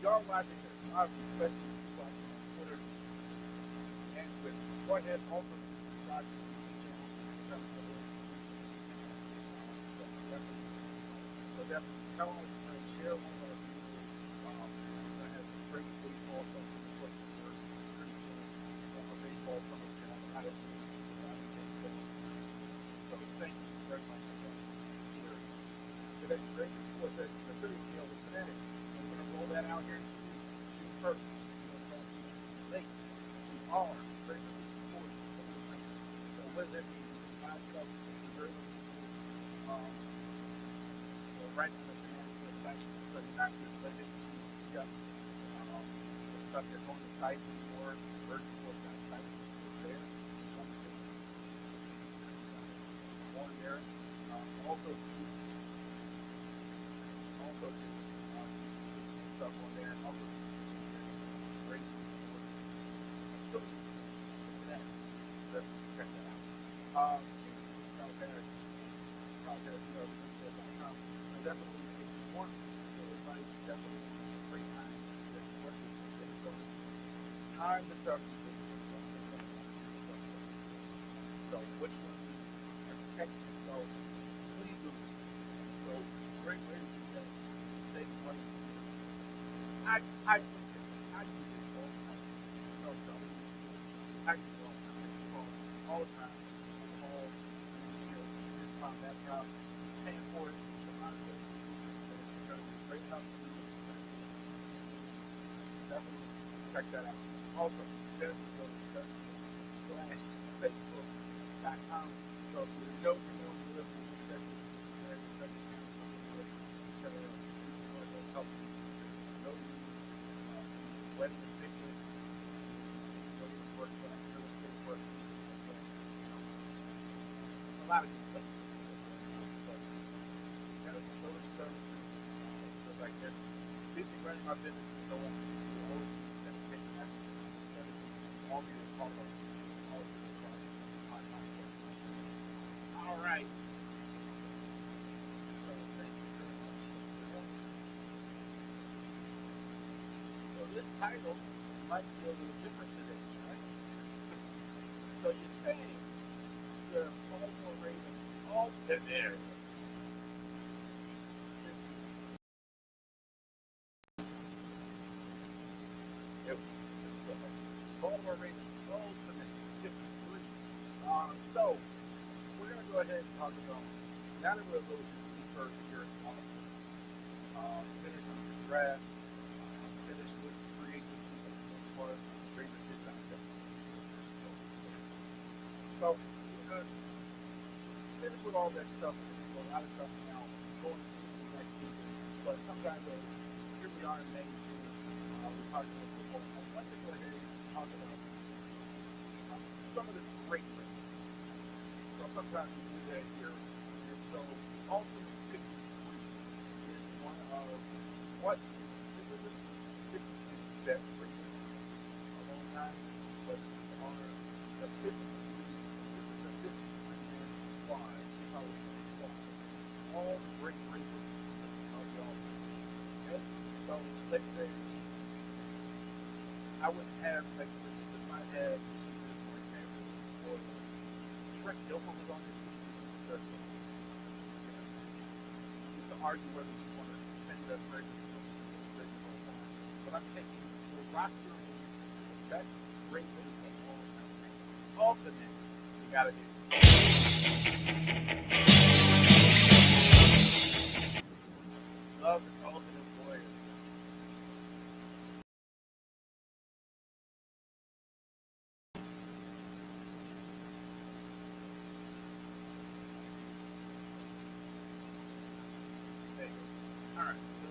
Y'all watching this, obviously, especially if you're watching on Twitter and Twitter, go ahead and also subscribe to the YouTube channel. So definitely tell them to share one of our videos. That has some great baseball stuff. Pretty soon, a baseball summer channel. So thank you very much for here. Today's Ravens Sports the Philly deal with today. We're going to roll that out here in June 1st. Links to our Ravens Sports. So what does that mean? My stuff is very right from the fans to the site, but not just let it see just the stuff that's on the site anymore. Ravorisports.company.site is still there. On there. Also stuff on there. Also, great support. Let's check that out. Definitely, if you want to advice, definitely a great time to work with it. So, time to talk to you. So, which one do you protect yourself? Please do. So, great way to do that. Stay money. I do this all the time. You know, so I do it all the time. All just found that job, paying for it. Great help. Definitely check that out. Also, there's go to Facebook.com. So if you know you want to live in the help you. Know you wedding ticket, work class, real estate work. A lot of good stuff. Like this, busy running my business with no one to hold me and take that. All be a part of all of this process. All right. So thank you very much. So this title might be a little different today, right? So you're saying the Baltimore Ravens All-Time. Baltimore Ravens All-Time 53 So we're going to go ahead and talk about, now that we're a little bit deeper here in Baltimore, finish with the draft, finish with free agency for the most part, Ravens did not have. So we're going to finish with all that stuff, and do a lot of stuff now going into next season. But sometimes, here we are in May, June, we're talking about football. I'd like to go ahead and talk about some of the great things. So sometimes we do that here. And so Ultimate 53 is one of what, this isn't 53 best ratings of all time, but on the 53, this is the 53-man squad, squad, all the great ratings of the all time. Okay? So let's say I wouldn't have, like, for instance, if I had, for example, or Trent Dilfer was on this team, it's to argue whether you want to send that record or not. But I'm taking the roster of the best great players of all time. Ultimate, you gotta do. Love the ultimate warrior. There you go. Alright, so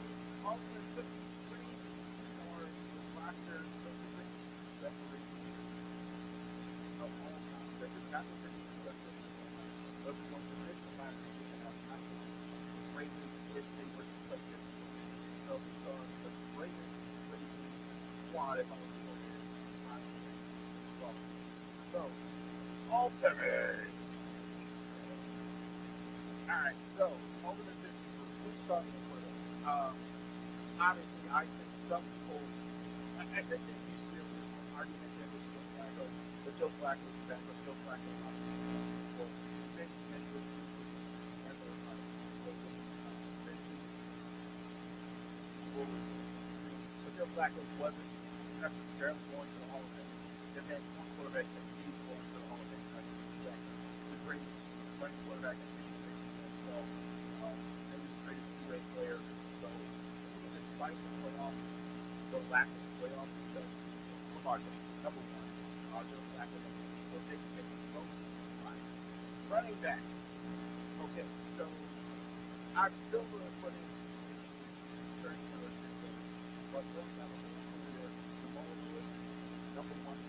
ultimate 53 for the roster of the best great players of all time. That is not the 53 best players of all time. But the one position line is going to have massive Ravens if they were to play this. So these are the greatest Ravens squad if I was to go here. So, ultimate. Alright, so over the 50, we're starting to put it. Obviously, I think some people, I think there used to be an argument that was Joe Flacco, but Joe Flacco is back, but Joe Flacco is not for many, many receivers and their but Joe Flacco wasn't necessarily going to the Hall of Fame. They've had one quarterback that he's going to the Hall of Fame. The greatest running quarterback in history as well. Maybe the greatest two-way player. So, even despite the playoffs, the lack of playoff success, Lamar Jackson, number one. Joe Flacco, number two. So they can take both. Running back. Okay, so I'm still going to put in Terry Miller, but going down the whole career, Jamal Lewis, number one,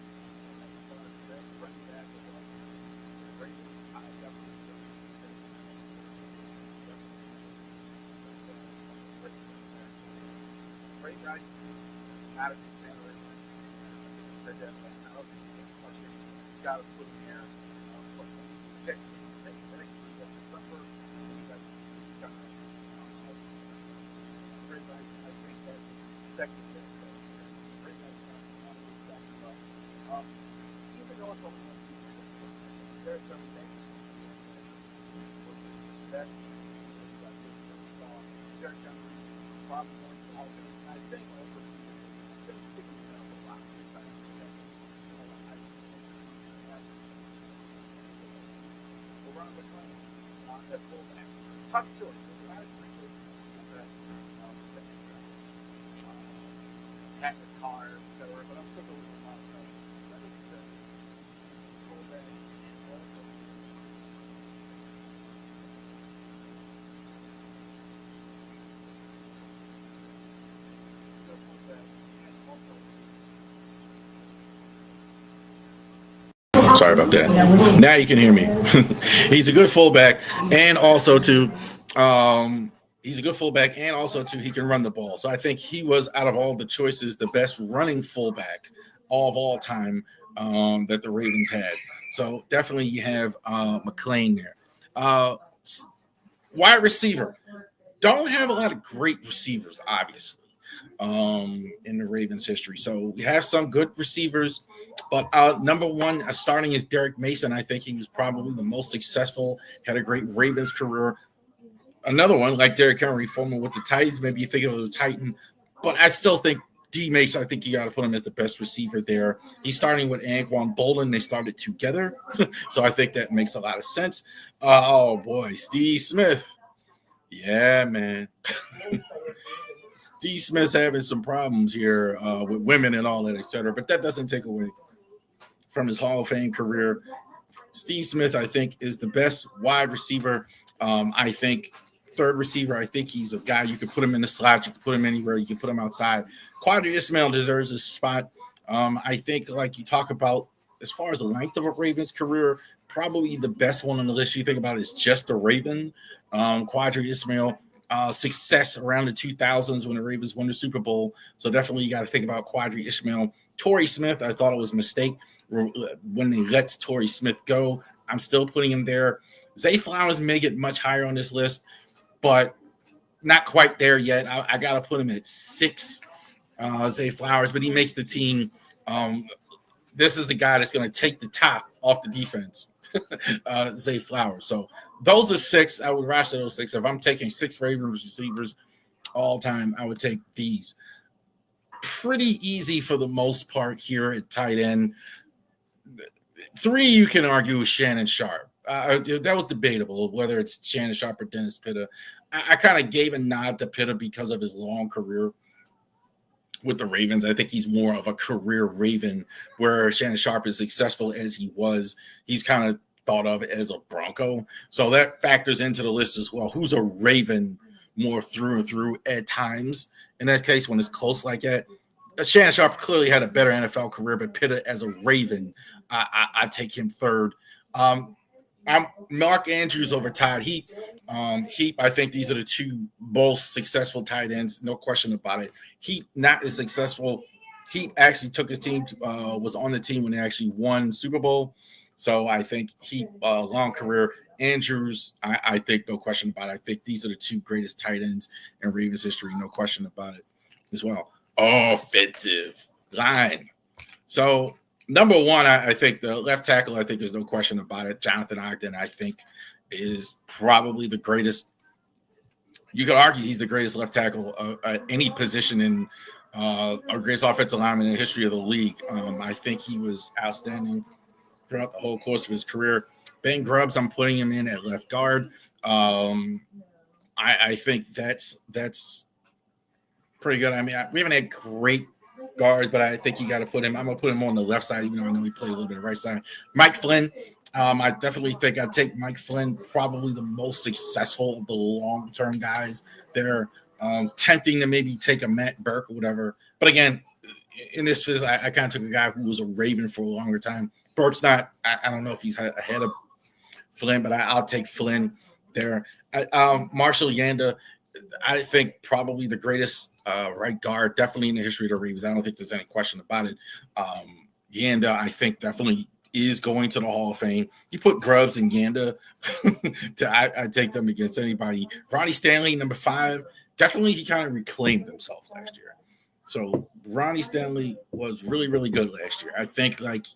best running back of all time. The Ravens, I definitely think Ray Rice, Madison Center, said that last night. I was just thinking about you. Got to put in there. Check the number. Ray Rice, I think that's second best. Ray Rice, even though it's only one season, there's some things was the best season I saw. Derrick Henry probably wants to all things. I think over the years, they've been sticking it up a lot. Around the corner, that fullback. Tough choice. There's a lot of great choices that second round. Patrick Carr, etc. But I'm sticking with a lot of them. That is the fullback and also the fullback and also. Sorry about that. Now you can hear me. He's a good fullback, and also he can run the ball. So I think he was, out of all the choices, the best running fullback of all time that the Ravens had. So definitely you have McClain there. Wide receiver. Don't have a lot of great receivers, obviously, in the Ravens history. So we have some good receivers, but number one starting is Derek Mason. I think he was probably the most successful, had a great Ravens career. Another one, like Derrick Henry, former with the Titans. Maybe you think of a Titan, but I still think D Mace, I think you got to put him as the best receiver there. He's starting with Anquan Bolden. They started together. So I think that makes a lot of sense. Oh, boy. Steve Smith. Yeah, man. Steve Smith's having some problems here with women and all that, et cetera. But that doesn't take away from his Hall of Fame career. Steve Smith, I think, is the best wide receiver. I think third receiver, I think he's a guy you can put him in the slot. You can put him anywhere. You can put him outside. Quadri Ismail deserves his spot. I think, like you talk about, as far as the length of a Ravens career, probably the best one on the list you think about is just a Raven. Quadri Ismail, success around the 2000s when the Ravens won the Super Bowl. So definitely you got to think about Quadri Ismail. Torrey Smith, I thought it was a mistake when they let Torrey Smith go. I'm still putting him there. Zay Flowers may get much higher on this list, but not quite there yet. I got to put him at 6, Zay Flowers, but he makes the team. This is the guy that's going to take the top off the defense, Zay Flowers. So those are 6. I would roster those 6. If I'm taking 6 Ravens receivers all time, I would take these. Pretty easy for the most part here at tight end. 3 you can argue is Shannon Sharp. That was debatable whether it's Shannon Sharp or Dennis Pitta. I kind of gave a nod to Pitta because of his long career with the Ravens. I think he's more of a career Raven, where Shannon Sharp, as successful as he was, he's kind of thought of as a Bronco. So that factors into the list as well. Who's a Raven more through and through at times? In that case, when it's close like that, Shannon Sharp clearly had a better NFL career, but Pitta as a Raven, I take him third. I'm Mark Andrews over Todd Heap. Heap, I think these are the 2 most successful tight ends, no question about it. Heap not as successful. Heap actually took his team, was on the team when they actually won Super Bowl. So I think Heap, long career. Andrews, I think no question about it. I think these are the 2 greatest tight ends in Ravens history, no question about it as well. Offensive line. So number 1, I think the left tackle, I think there's no question about it. Jonathan Ogden, I think, is probably the greatest. You could argue he's the greatest left tackle at any position in our greatest offensive lineman in the history of the league. I think he was outstanding throughout the whole course of his career. Ben Grubbs, I'm putting him in at left guard. I think that's pretty good. I mean, we haven't had great guards, but I think you got to put him. I'm gonna put him on the left side, even though I know he played a little bit of right side. Mike Flynn. I definitely think I'd take Mike Flynn, probably the most successful of the long-term guys. They're tempting to maybe take a Matt Burke or whatever. But again, in this case, I kind of took a guy who was a Raven for a longer time. Burke's not. I don't know if he's ahead of Flynn, but I'll take Flynn there. Marshall Yanda, I think probably the greatest right guard, definitely in the history of the Ravens. I don't think there's any question about it. Yanda, I think, definitely is going to the Hall of Fame. You put Grubbs and Yanda, I take them against anybody. Ronnie Stanley, number 5, definitely he kind of reclaimed himself last year. So Ronnie Stanley was really, really good last year. I think, like,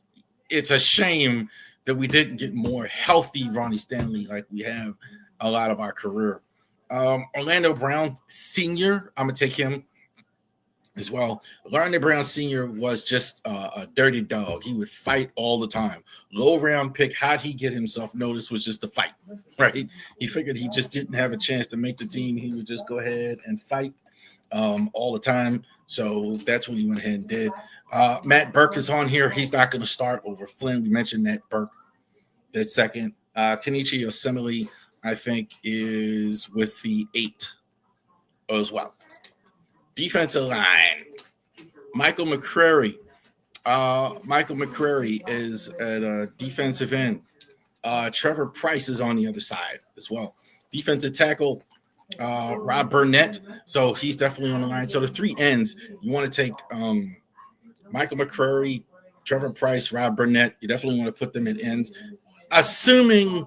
it's a shame that we didn't get more healthy Ronnie Stanley like we have a lot of our career. Orlando Brown Sr., I'm going to take him as well. Orlando Brown Sr. was just a dirty dog. He would fight all the time. Low round pick. How'd he get himself noticed was just a fight, right? He figured he just didn't have a chance to make the team. He would just go ahead and fight all the time. So that's what he went ahead and did. Matt Burke is on here. He's not going to start over Flynn. We mentioned Matt Burke. That's second. Kenichi Osemele, I think, is with the 8 as well. Defensive line. Michael McCrary. Michael McCrary is at a defensive end. Trevor Price is on the other side as well. Defensive tackle, Rob Burnett. So he's definitely on the line. So the 3 ends, you want to take Michael McCrary, Trevor Price, Rob Burnett. You definitely want to put them at ends. Assuming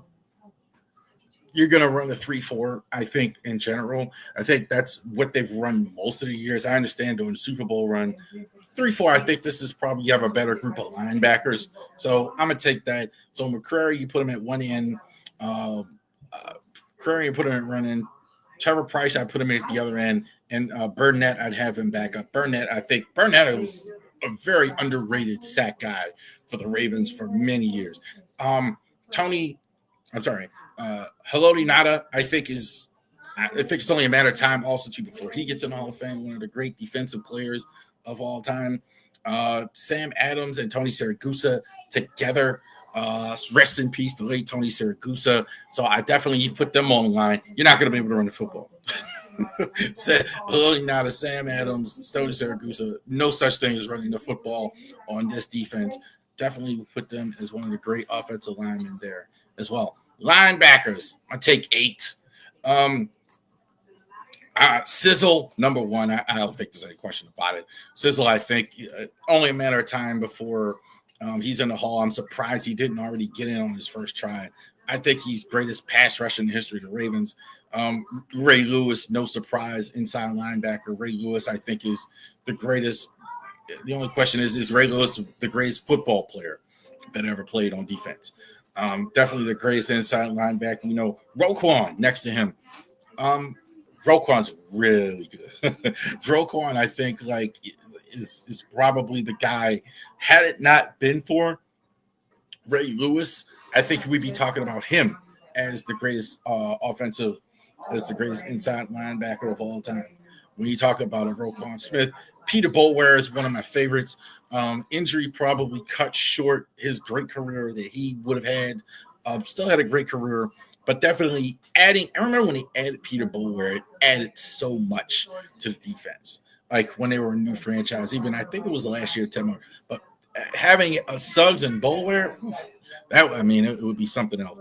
you're going to run the 3-4, I think, in general. I think that's what they've run most of the years. I understand doing the Super Bowl run. 3-4, I think this is probably you have a better group of linebackers. So I'm going to take that. So McCrary, you put him at one end. McCrary, you put him at run end. Trevor Price, I put him at the other end, and Burnett, I'd have him back up. Burnett was a very underrated sack guy for the Ravens for many years. Tony, I'm sorry, Haloti Nada, I think it's only a matter of time also too before he gets in the Hall of Fame, one of the great defensive players of all time. Sam Adams and Tony Siragusa together. Rest in peace, the late Tony Siragusa. So I definitely put them on the line. You're not going to be able to run the football. Now to Sam Adams, Tony Siragusa, no such thing as running the football on this defense. Definitely put them as one of the great offensive linemen there as well. Linebackers, I take 8. Sizzle, number 1. I don't think there's any question about it. Sizzle, I think, only a matter of time before he's in the Hall. I'm surprised he didn't already get in on his first try. I think he's greatest pass rush in the history of the Ravens. Ray Lewis, no surprise, inside linebacker. Ray Lewis, I think, is the greatest. The only question is Ray Lewis the greatest football player that ever played on defense? Definitely the greatest inside linebacker. Roquan next to him. Roquan's really good. Roquan, I think, is probably the guy. Had it not been for Ray Lewis, I think we'd be talking about him as the greatest as the greatest inside linebacker of all time. When you talk about Roquan Smith, Peter Boulware is one of my favorites. Injury probably cut short his great career that he would have had. Still had a great career, but definitely adding. I remember when he added Peter Boulware, it added so much to the defense. Like when they were a new franchise, even I think it was last year, but having Suggs and Boulware, it would be something else.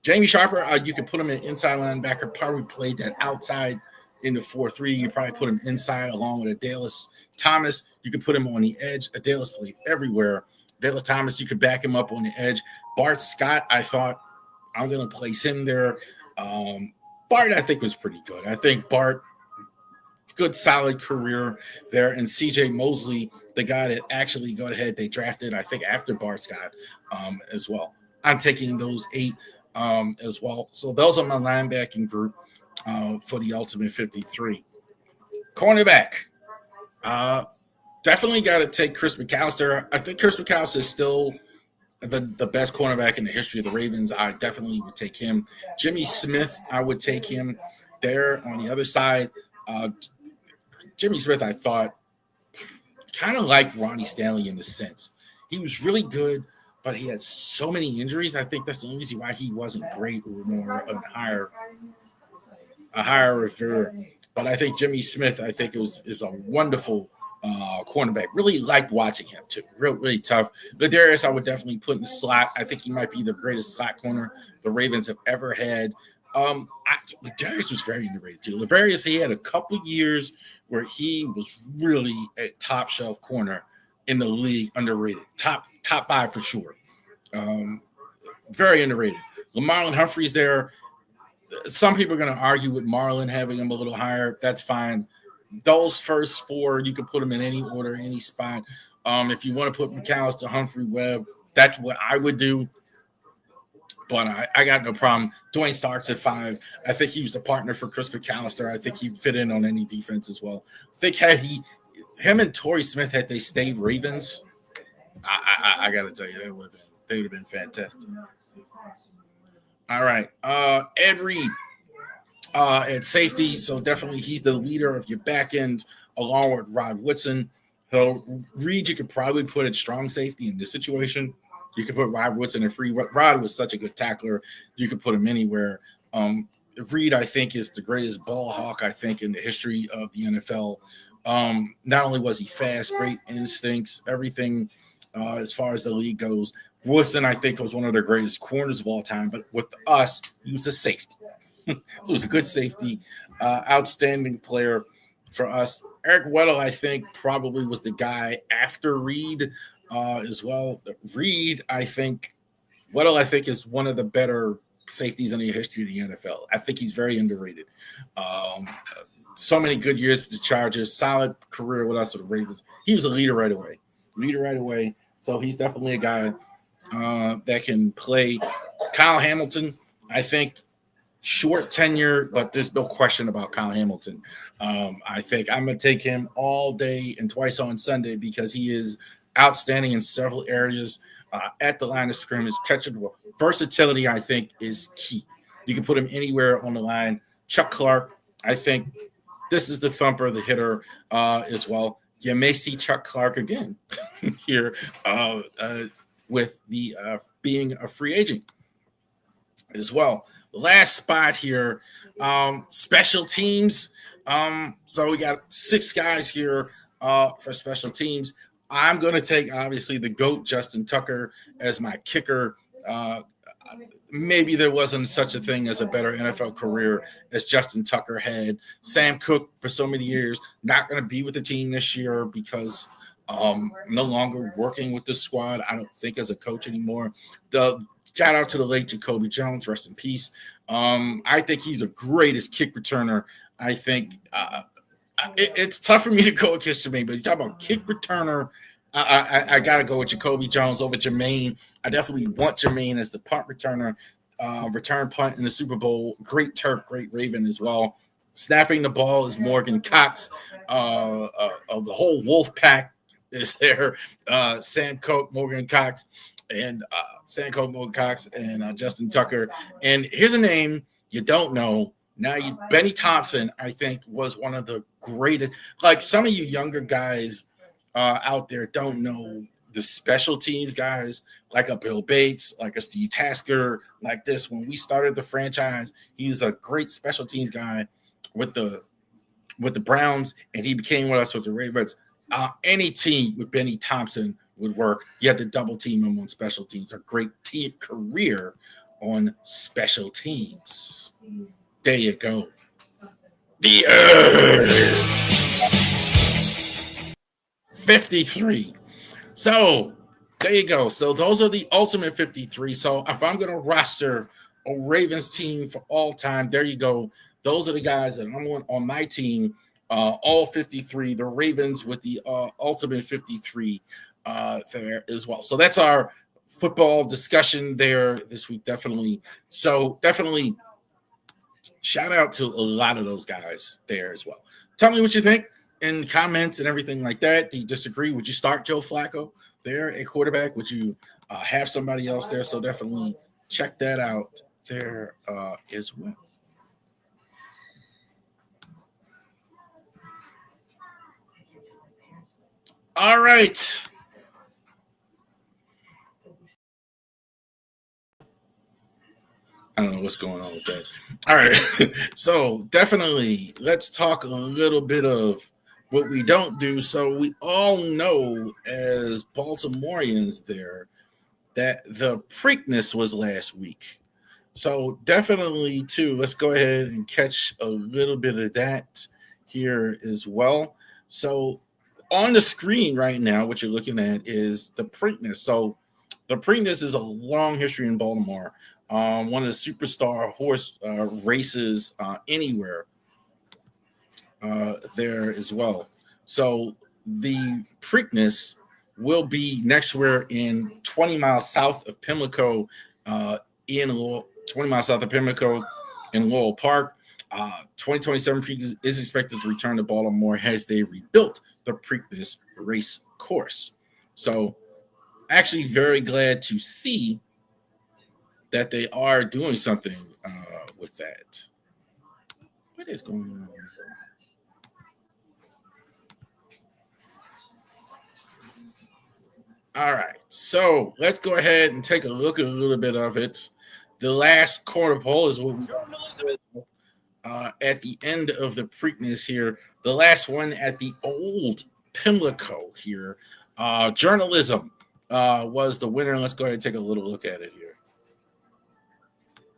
Jamie Sharper, you could put him in inside linebacker, probably played that outside in the 4-3. You probably put him inside along with Adalys Thomas. You could put him on the edge. Adalys played everywhere. Adalys Thomas, you could back him up on the edge. Bart Scott, I thought I'm going to place him there. Bart, I think, was pretty good. I think Bart, good, solid career there. And C.J. Mosley, the guy that actually they drafted, I think, after Bart Scott as well. I'm taking those 8 as well. So those are my linebacking group for the Ultimate 53. Cornerback. Definitely got to take Chris McAllister. I think Chris McAllister is still the best cornerback in the history of the Ravens. I definitely would take him. Jimmy Smith, I would take him there on the other side. Jimmy Smith, I thought, kind of like Ronnie Stanley in a sense. He was really good, but he had so many injuries. I think that's the only reason why he wasn't great or more of a higher revere. But I think Jimmy Smith, is a wonderful cornerback. Really liked watching him too. Really tough. Ladarius, I would definitely put in the slot. I think he might be the greatest slot corner the Ravens have ever had. Ladarius was very underrated too. Ladarius, he had a couple years where he was really a top shelf corner in the league, underrated. Top 5 for sure. Very underrated. Marlon Humphrey's there. Some people are going to argue with Marlon having him a little higher. That's fine. Those first 4, you can put them in any order, any spot. If you want to put McAllister, Humphrey, Webb, that's what I would do. But I got no problem. Dwayne Starks at 5. I think he was a partner for Chris McAllister. I think he'd fit in on any defense as well. I think him and Torrey Smith, had they stayed Ravens, I got to tell you, they would have been fantastic. All right. Ed Reed at safety. So definitely he's the leader of your back end along with Rod Woodson. So Reed, you could probably put at strong safety in this situation. You could put Rod Woodson in free. Rod was such a good tackler. You could put him anywhere. Reed, I think, is the greatest ball hawk, I think, in the history of the NFL. Not only was he fast, great instincts, everything as far as the league goes. Woodson, I think, was one of the greatest corners of all time. But with us, he was a safety. So he was a good safety, outstanding player for us. Eric Weddle, I think, probably was the guy after Reed as well. Reed, Weddle, I think, is one of the better safeties in the history of the NFL. I think he's very underrated. So many good years with the Chargers, solid career with us with the Ravens. He was a leader right away. So he's definitely a guy that can play. Kyle Hamilton, I think short tenure, but there's no question about Kyle Hamilton. I think I'm going to take him all day and twice on Sunday because he is outstanding in several areas at the line of scrimmage, catching the ball. Versatility, I think, is key. You can put him anywhere on the line. Chuck Clark, I think this is the thumper, the hitter as well. You may see Chuck Clark again here with the being a free agent as well. Last spot here, special teams. So we got 6 guys here for special teams. I'm going to take, obviously, the GOAT, Justin Tucker, as my kicker. Maybe there wasn't such a thing as a better NFL career as Justin Tucker had. Sam Cook, for so many years, not going to be with the team this year because no longer working with the squad, I don't think, as a coach anymore. Shout out to the late Jacoby Jones, rest in peace. I think he's a greatest kick returner. I think it's tough for me to go against Jermaine, but you talk about kick returner, I got to go with Jacoby Jones over Jermaine. I definitely want Jermaine as the punt returner, return punt in the Super Bowl. Great Turk, great Raven as well. Snapping the ball is Morgan Cox. Of the whole Wolf Pack is there. Sam Coke, Morgan Cox, and Justin Tucker. And here's a name you don't know. Now, Benny Thompson, I think, was one of the greatest. Like, some of you younger guys out there don't know the special teams guys, like a Bill Bates, like a Steve Tasker, like this. When we started the franchise, he was a great special teams guy with the Browns, and he became with us with the Ravens. Any team with Benny Thompson would work. You had to double team him on special teams. A great team career on special teams. There you go. The 53. So there you go. So those are the ultimate 53. So if I'm going to roster a Ravens team for all time, there you go. Those are the guys that I'm on my team, all 53. The Ravens with the ultimate 53 there as well. So that's our football discussion there this week, definitely. So definitely shout out to a lot of those guys there as well. Tell me what you think in comments and everything like that. Do you disagree? Would you start Joe Flacco there at quarterback? Would you have somebody else there? So definitely check that out there as well. All right. I don't know what's going on with that. All right. So definitely let's talk a little bit of what we don't do. So we all know as Baltimoreans there that the Preakness was last week. So definitely too, let's go ahead and catch a little bit of that here as well. So on the screen right now, what you're looking at is the Preakness. So the Preakness is a long history in Baltimore. One of the superstar horse races anywhere there as well. So the Preakness will be next year in 20 miles south of Pimlico, 20 miles south of Pimlico in Laurel Park. 2027 Preakness is expected to return to Baltimore as they rebuilt the Preakness race course. So actually very glad to see that they are doing something with that. What is going on? All right, so let's go ahead and take a look at a little bit of it. The last corner poll is what we at the end of the Preakness here. The last one at the old Pimlico here. Journalism was the winner. Let's go ahead and take a little look at it here.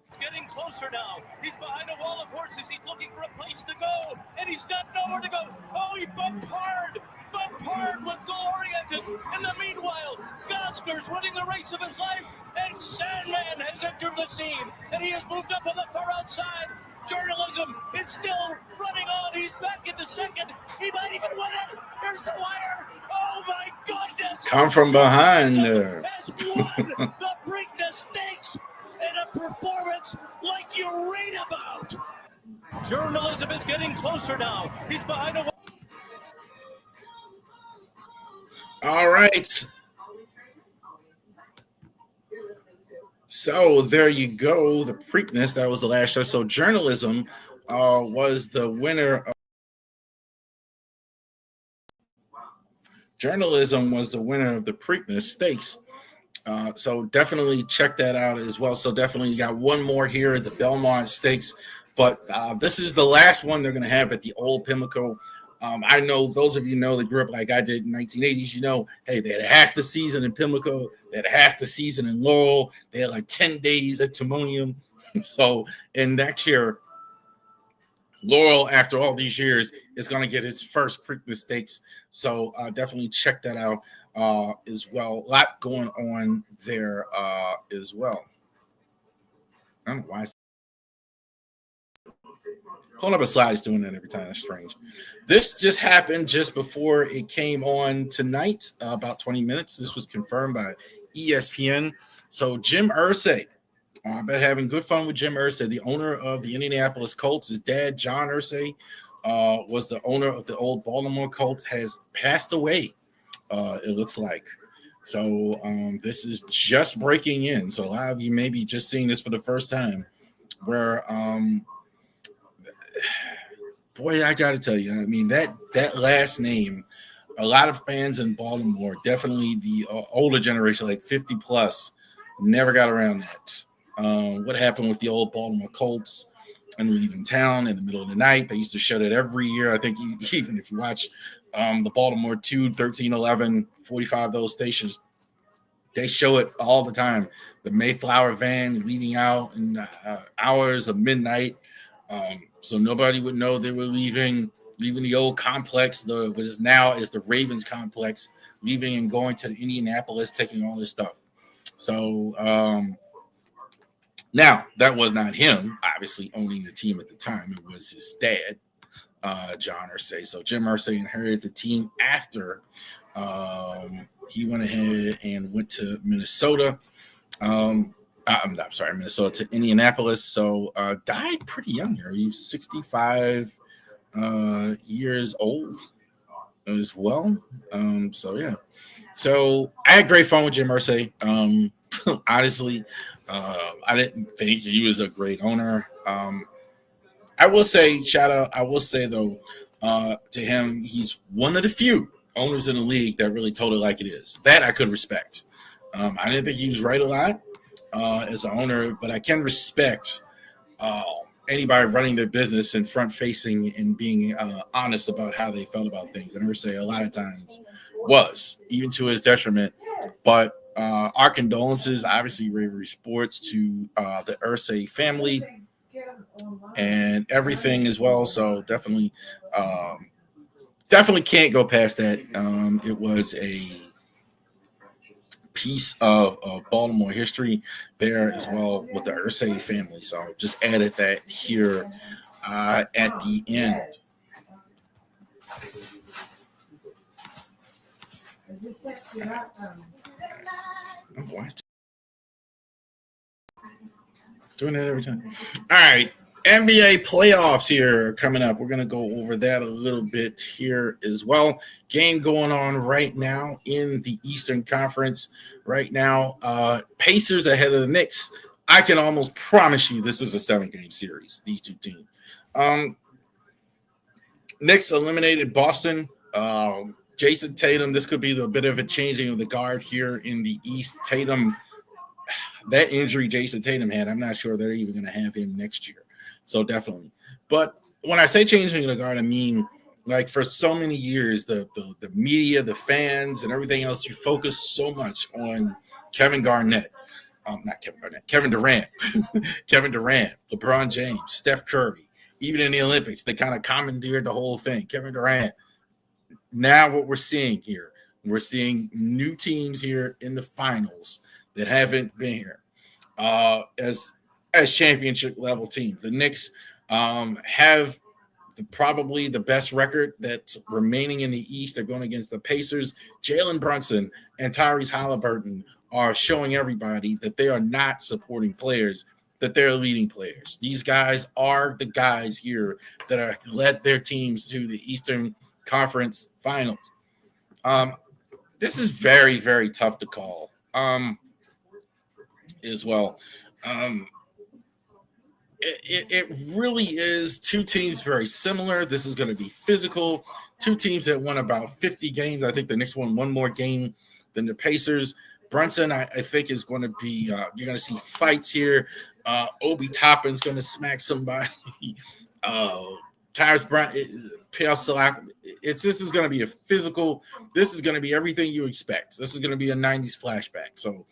It's getting closer now. He's behind a wall of horses. He's looking for a place to go, and he's got nowhere to go. Oh, he bumped hard with goal-oriented. In the meanwhile, Gosker's running the race of his life, and Sandman has entered the scene, and he has moved up on the far outside. Journalism is still running on. He's back into second. He might even win it. There's the wire. Oh, my goodness. Come from behind there. Has won the Preakness Stakes. And a performance like you read about. Journalism is getting closer now. He's behind a... All right. So there you go. The Preakness. That was the last show. So journalism was the winner. Journalism was the winner of the Preakness Stakes. So definitely check that out as well. So definitely you got one more here at the Belmont Stakes, but this is the last one they're going to have at the Old Pimlico. I know those of you know that grew up like I did in 1980s, you know, hey, they had half the season in Pimlico, they had half the season in Laurel, they had like 10 days at Timonium. So, and next year, Laurel, after all these years, is going to get his first Preakness Stakes. So definitely check that out as well. A lot going on there as well. I don't know why. Pulling up a slide is doing that every time. That's strange. This just happened just before it came on tonight, about 20 minutes. This was confirmed by ESPN. So Jim Irsay, I've been having good fun with Jim Irsay, the owner of the Indianapolis Colts. His dad, John Irsay, was the owner of the old Baltimore Colts, has passed away, it looks like. So this is just breaking in. So a lot of you may be just seeing this for the first time, where boy, I got to tell you, I mean, that last name, a lot of fans in Baltimore, definitely the older generation, like 50 plus, never got around that. What happened with the old Baltimore Colts and leaving town in the middle of the night? They used to show that every year. I think even if you watch the Baltimore 2, 13, 11, 45, those stations, they show it all the time. The Mayflower van leaving out in hours of midnight. So nobody would know they were leaving the old complex, what is now is the Ravens complex, leaving and going to Indianapolis, taking all this stuff. So now that was not him, obviously owning the team at the time. It was his dad, John Irsay. So Jim Irsay inherited the team after he went ahead and went to Minnesota. I'm sorry, Minnesota to Indianapolis. So died pretty young here. He was 65 years old as well. So yeah. So I had great fun with Jim Irsay. Honestly, I didn't think he was a great owner. I will say, shout out. I will say though, to him, he's one of the few owners in the league that really told it like it is. That I could respect. I didn't think he was right a lot as an owner, but I can respect anybody running their business and front facing and being honest about how they felt about things. And Irsay a lot of times was, even to his detriment. But our condolences, obviously, Ravorisports Sports to the Irsay family and everything as well. So definitely can't go past that. It was a piece of Baltimore history there as well with the Irsay family. So just added that here at the end. Oh, why is doing that every time? All right. NBA playoffs here coming up. We're going to go over that a little bit here as well. Game going on right now in the Eastern Conference. Right now, Pacers ahead of the Knicks. I can almost promise you this is a 7-game series, these two teams. Knicks eliminated Boston. Jason Tatum, this could be a bit of a changing of the guard here in the East. Tatum, that injury Jason Tatum had, I'm not sure they're even going to have him next year. So definitely. But when I say changing the guard, I mean, like for so many years, the media, the fans, and everything else, you focus so much on Kevin Garnett. Not Kevin Garnett, Kevin Durant. Kevin Durant, LeBron James, Steph Curry. Even in the Olympics, they kind of commandeered the whole thing. Kevin Durant. Now what we're seeing here, we're seeing new teams here in the finals that haven't been here as championship level teams. The Knicks have probably the best record that's remaining in the East. They're going against the Pacers. Jalen Brunson and Tyrese Halliburton are showing everybody that they are not supporting players, that they're leading players. These guys are the guys here that are led their teams to the Eastern Conference Finals. This is very, very tough to call as well. It really is two teams very similar. This is going to be physical. Two teams that won about 50 games. I think the next one more game than the Pacers. Brunson, I think, is going to be, you're going to see fights here. Obi Toppin's going to smack somebody. Tyrus Brown, this is going to be a physical. This is going to be everything you expect. This is going to be a 90s flashback. So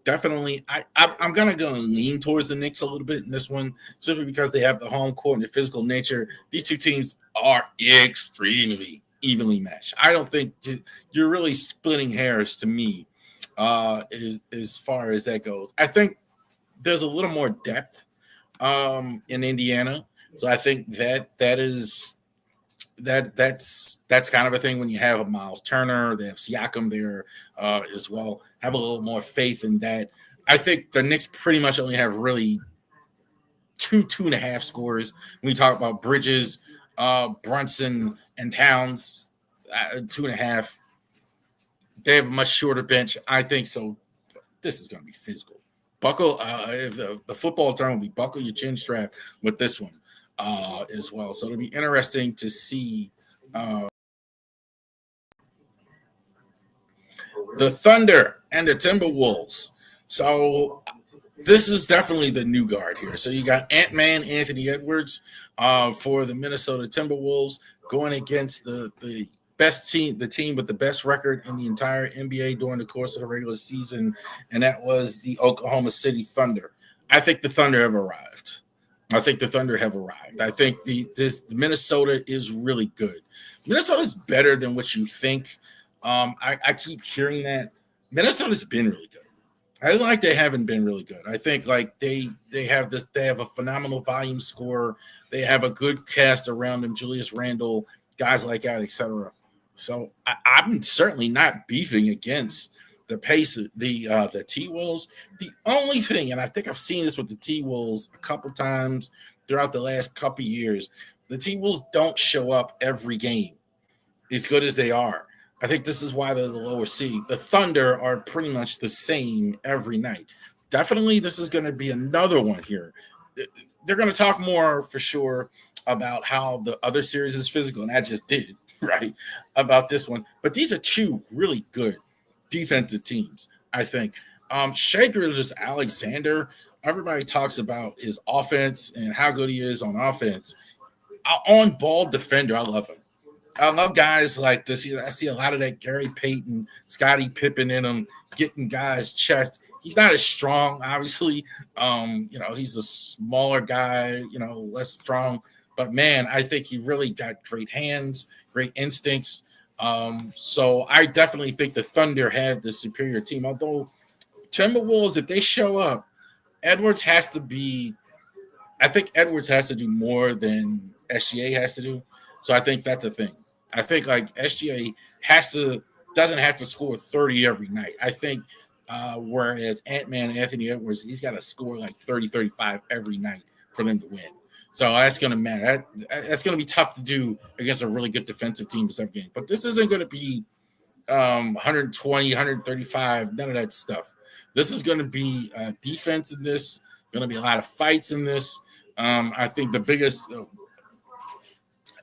definitely, I'm going to go and lean towards the Knicks a little bit in this one, simply because they have the home court and the physical nature. These two teams are extremely evenly matched. I don't think you're really splitting hairs to me as far as that goes. I think there's a little more depth in Indiana. So I think that's kind of a thing when you have a Miles Turner, they have Siakam there as well. Have a little more faith in that. I think the Knicks pretty much only have really two and a half scorers. When we talk about Bridges, Brunson, and Towns, 2.5. They have a much shorter bench. I think so. This is going to be physical. Buckle, if the football term will be buckle your chin strap with this one as well. So it'll be interesting to see the Thunder and the Timberwolves. So this is definitely the new guard here. So you got Ant-Man Anthony Edwards for the Minnesota Timberwolves going against the best team, the team with the best record in the entire NBA during the course of the regular season, and that was the Oklahoma City Thunder. I think the Thunder have arrived. I think the Minnesota is really good. Minnesota's better than what you think. I keep hearing that. Minnesota's been really good. I like they haven't been really good. I think like they have a phenomenal volume scorer. They have a good cast around them, Julius Randle, guys like that, etc. So I'm certainly not beefing against the pace of the T-Wolves. The only thing, and I think I've seen this with the T-Wolves a couple times throughout the last couple years, the T-Wolves don't show up every game as good as they are. I think this is why they're the lower seed. The Thunder are pretty much the same every night. Definitely, this is going to be another one here. They're going to talk more for sure about how the other series is physical, and I just did, right, about this one. But these are two really good defensive teams, I think. Shai Gilgeous-Alexander, everybody talks about his offense and how good he is on offense. On-ball defender, I love him. I love guys like this. I see a lot of that Gary Payton, Scottie Pippen in him, getting guys' chest. He's not as strong, obviously. He's a smaller guy, less strong. But, man, I think he really got great hands, great instincts. So I definitely think the Thunder have the superior team. Although Timberwolves, if they show up, Edwards has to do more than SGA has to do. So I think that's a thing. I think like SGA doesn't have to score 30 every night. I think whereas Ant-Man Anthony Edwards, he's got to score like 30, 35 every night for them to win. So that's going to matter. That's going to be tough to do against a really good defensive team this game. But this isn't going to be 120, 135, none of that stuff. This is going to be defense in this, going to be a lot of fights in this. I think the biggest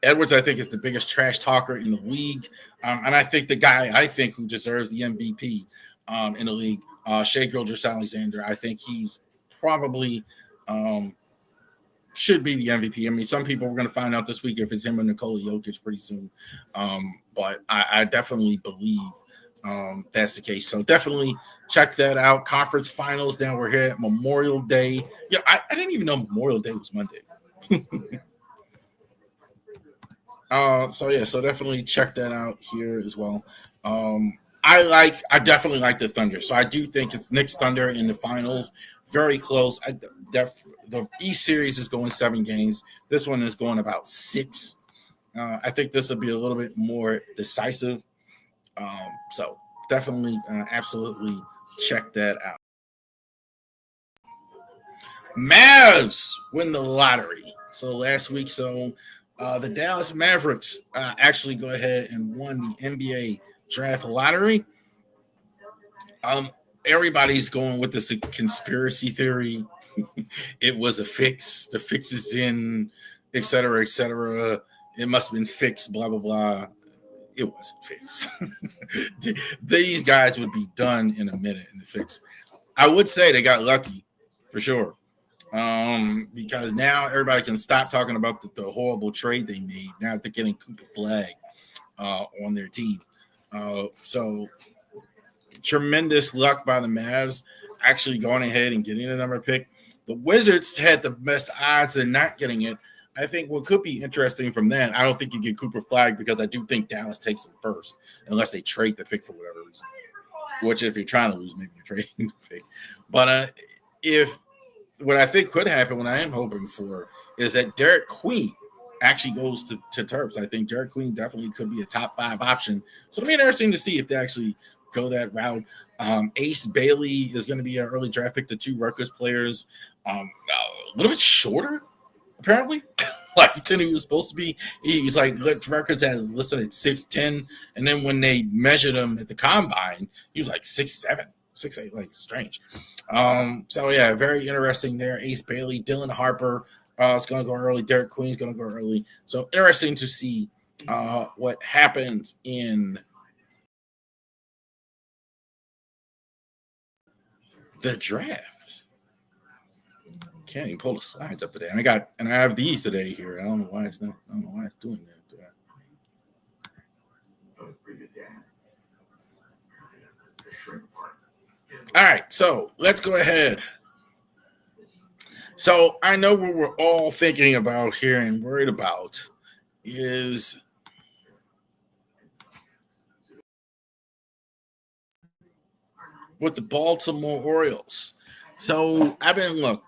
Edwards, I think, is the biggest trash talker in the league. And I think the guy who deserves the MVP in the league, Shai Gilgeous-Alexander, I think he's probably should be the MVP. I mean, some people we're going to find out this week if it's him or Nikola Jokic pretty soon. But I definitely believe that's the case. So definitely check that out. Conference finals. Now we're here at Memorial Day. Yeah, I didn't even know Memorial Day was Monday. So definitely check that out here as well. I definitely like the Thunder. So I do think it's Knicks Thunder in the finals. Very close. The East series is going 7 games. This one is going about 6. I think this will be a little bit more decisive. So definitely, absolutely check that out. Mavs win the lottery. So last week, the Dallas Mavericks actually go ahead and won the NBA draft lottery. Everybody's going with this conspiracy theory. It was a fix. The fix is in, et cetera, et cetera. It must have been fixed, blah, blah, blah. It wasn't fixed. These guys would be done in a minute in the fix. I would say they got lucky for sure. Because now everybody can stop talking about the horrible trade they made. Now they're getting Cooper Flag on their team. So tremendous luck by the Mavs actually going ahead and getting the number pick. The Wizards had the best odds of not getting it. I think what could be interesting from that, I don't think you get Cooper Flag because I do think Dallas takes him first, unless they trade the pick for whatever reason. Which, if you're trying to lose, maybe you're trading the pick. But if what I think could happen, what I am hoping for, is that Derek Queen actually goes to Terps. I think Derek Queen definitely could be a top 5 option. So it'll be interesting to see if they actually go that route. Ace Bailey is going to be an early draft pick. The 2 Rutgers players, a little bit shorter, apparently. Like he was supposed to be. He's like, Rutgers has listed at 6'10", and then when they measured him at the combine, he was like 6'7". 6'8", like strange. So yeah, very interesting there. Ace Bailey, Dylan Harper is going to go early. Derek Queen's going to go early. So interesting to see what happens in the draft. Can't even pull the slides up today. And I have these today here. I don't know why it's doing that. All right, so let's go ahead. So I know what we're all thinking about here and worried about is with the Baltimore Orioles. So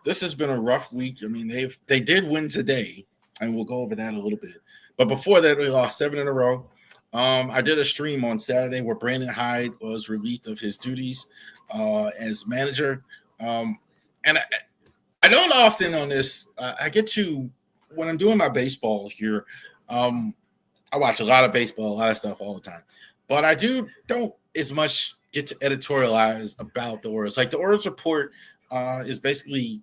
this has been a rough week. I mean, they did win today, and we'll go over that a little bit. But before that, they lost 7 in a row. I did a stream on Saturday where Brandon Hyde was relieved of his duties as manager. And I don't often on this. I get to, when I'm doing my baseball here, I watch a lot of baseball, a lot of stuff all the time. But I don't as much get to editorialize about the Orioles. Like the Orioles report is basically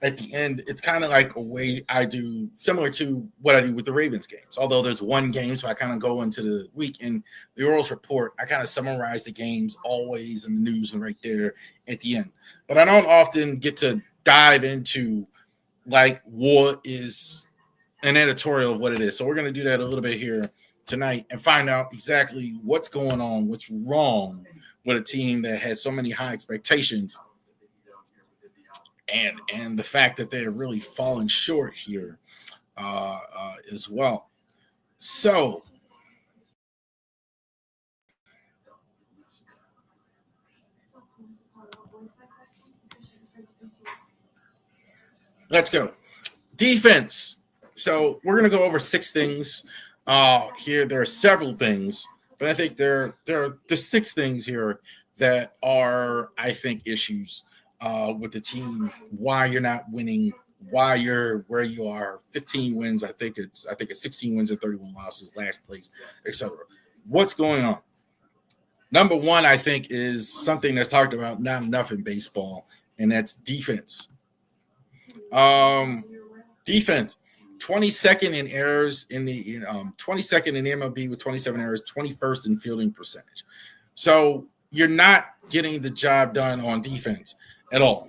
at the end, it's kind of like a way I do similar to what I do with the Ravens games. Although there's one game, so I kind of go into the week. And the Orioles report, I kind of summarize the games always in the news and right there at the end. But I don't often get to dive into like what is an editorial of what it is. So we're going to do that a little bit here tonight and find out exactly what's going on, what's wrong with a team that has so many high expectations and the fact that they're really falling short here as well. So let's go. Defense. So we're going to go over 6 things here. There are several things, but I think there are the 6 things here that are, I think, issues with the team, why you're not winning, why you're where you are. 15 wins, I think it's 16 wins and 31 losses, last place, etc. What's going on? Number 1, I think, is something that's talked about not enough in baseball, and that's defense. Defense, 22nd in errors in the 22nd in MLB with 27 errors, 21st in fielding percentage. So you're not getting the job done on defense at all.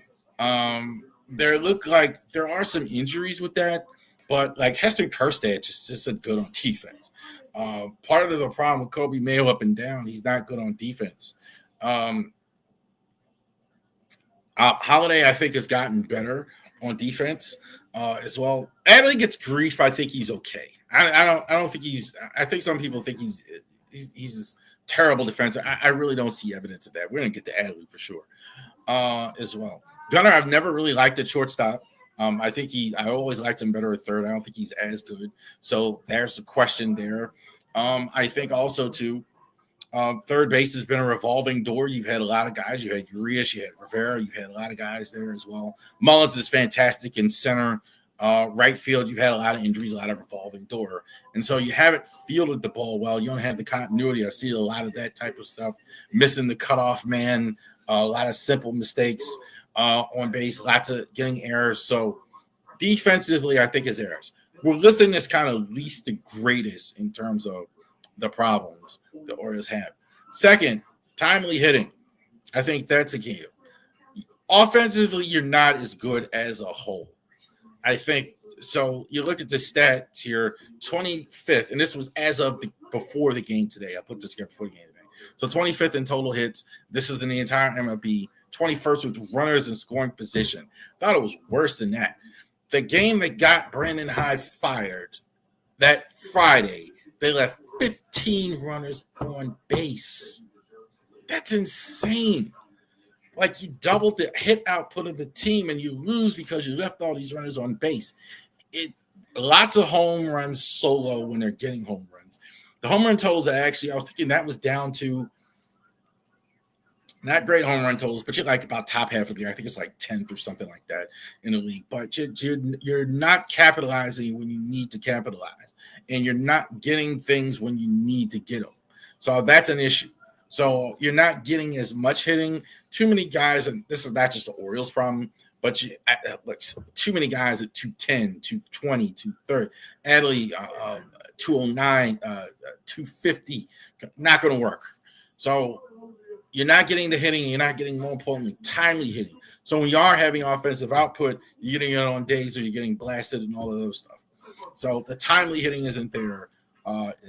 There look like there are some injuries with that, but like Heston Kjerstad just isn't good on defense. Part of the problem with Kobe Mayo up and down, he's not good on defense. Holiday, I think, has gotten better on defense as well. Adley gets grief. I think he's okay. I don't think he's. I think some people think he's a terrible defender. I really don't see evidence of that. We're gonna get to Adley for sure as well. Gunnar, I've never really liked at shortstop. I think I always liked him better at third. I don't think he's as good. So there's a question there. I think also too, Third base has been a revolving door. You've had a lot of guys. You had Urias, you had Rivera, you've had a lot of guys there as well. Mullins is fantastic in center. Right field, you've had a lot of injuries, a lot of revolving door. And so you haven't fielded the ball well. You don't have the continuity. I see a lot of that type of stuff. Missing the cutoff man, a lot of simple mistakes on base, lots of getting errors. So defensively, I think it's errors. We're listing this kind of least to greatest in terms of the problems the Orioles have. Second, timely hitting. I think that's a key. Offensively, you're not as good as a whole. I think so. You look at the stats here, 25th, and this was as of before the game today. I put this here before the game today. So 25th in total hits. This is in the entire MLB. 21st with runners in scoring position. Thought it was worse than that. The game that got Brandon Hyde fired that Friday, they left 15 runners on base. That's insane. Like, you doubled the hit output of the team and you lose because you left all these runners on base. Lots of home runs solo when they're getting home runs. The home run totals I was thinking that was down to not great home run totals, but you're like about top half of the year. I think it's like 10th or something like that in the league. But you're not capitalizing when you need to capitalize, and you're not getting things when you need to get them. So that's an issue. So you're not getting as much hitting. Too many guys, and this is not just the Orioles' problem, but too many guys at 210, 220, 230. Adley, 209, 250, not going to work. So you're not getting the hitting, and you're not getting, more importantly, timely hitting. So when you are having offensive output, you're getting it on days where you're getting blasted and all of those stuff. So the timely hitting isn't there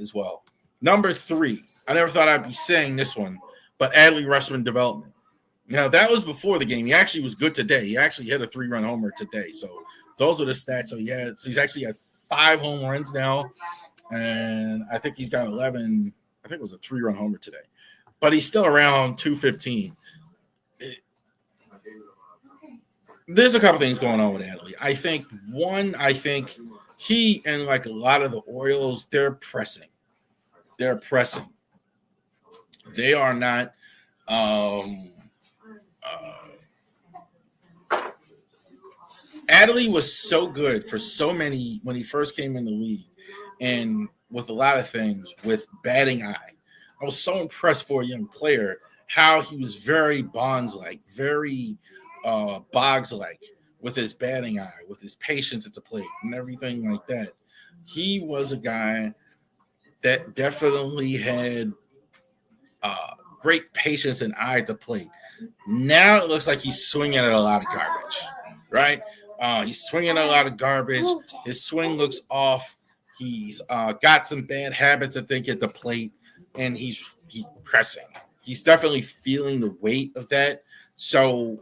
as well. Number 3, I never thought I'd be saying this one, but Adley Rutschman development. Now, that was before the game. He actually was good today. He actually hit a 3-run homer today. So those are the stats. So he's actually at 5 home runs now, and I think he's got 11. I think it was a 3-run homer today. But he's still around 215. There's a couple things going on with Adley. I think he and like a lot of the Orioles, they're pressing. They're pressing. They are not Adley was so good for so many when he first came in the league, and with a lot of things, with batting eye. I was so impressed for a young player how he was very Bonds-like, very Boggs-like with his batting eye, with his patience at the plate and everything like that. He was a guy that definitely had great patience and eye at the plate. Now it looks like he's swinging at a lot of garbage, right? He's swinging at a lot of garbage. His swing looks off. He's got some bad habits, I think, at the plate, and he's pressing. He's definitely feeling the weight of that. So